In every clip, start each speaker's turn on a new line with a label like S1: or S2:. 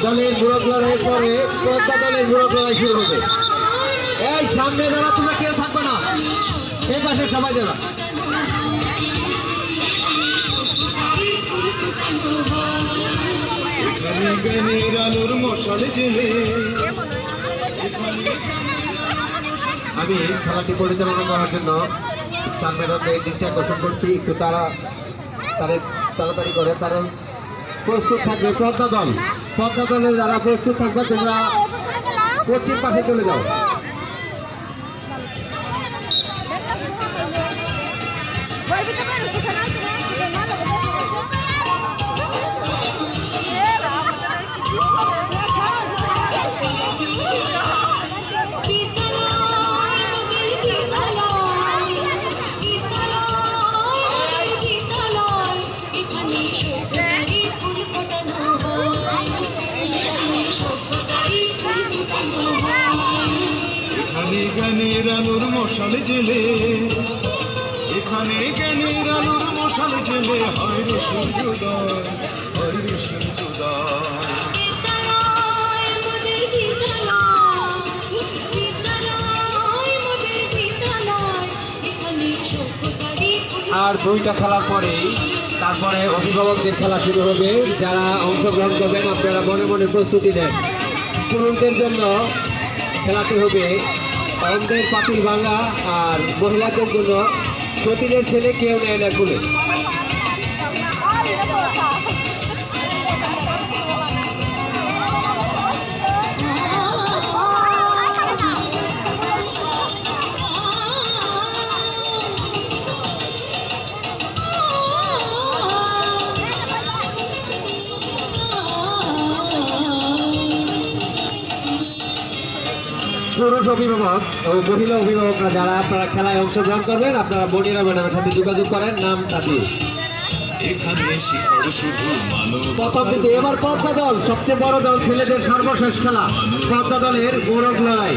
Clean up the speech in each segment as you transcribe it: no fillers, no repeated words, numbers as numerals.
S1: দলের মুরগ লড়াইয়ের পরে পদ্মা দলের মুরগ লড়াই শুরু হবে। এই সামনে যারা তোমরা কেউ থাকবে না, এই পাশে সবাই যারা। আমি খেলাটি পরিচালনা করার জন্য সামনের দৃষ্টি আকর্ষণ করছি, একটু তাড়াতাড়ি করে, কারণ প্রস্তুত থাকবে পদ্মা দল। পদ্মা দলে যারা প্রস্তুত থাকবে তোমরা পশ্চিম পাশে চলে যাও।
S2: জ্ঞানের আলোর মশাল জেলে, এখানে জ্ঞানের আলোর মশাল জেলে, হয় রে সূর্যোদয়, হয় রে সূর্যোদয়।
S1: আর দুইটা খেলার পরেই তারপরে অভিভাবকদের খেলা শুরু হবে। যারা অংশগ্রহণ করবেন আপনারা মনে মনে প্রস্তুতি নেন। পুরুষদের জন্য খেলাটি হবে অন্ধের পাতিল ভাঙা, আর মহিলাদের জন্য সতীনের ছেলে কেউ নেয় না খুলে। পুরুষ অভিভাবক ও মহিলা অভিভাবকরা যারা আপনারা খেলায় অংশগ্রহণ করবেন, আপনারা বনিরা ম্যাডামের সাথে যোগাযোগ করেন, নাম তাদের। প্রথম দিকে এবার পদ্মা দল সবচেয়ে বড় দল, ছেলেদের সর্বশেষ খেলা পদ্মা দলের গৌরব লড়াই।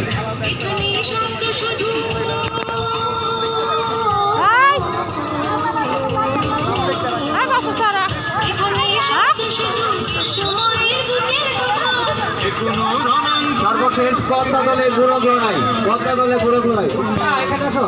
S1: সর্বশেষ পদ্মা দলের গৌরব লড়াই, পদ্মা দলের গৌরব লড়াই। এখানে আসো।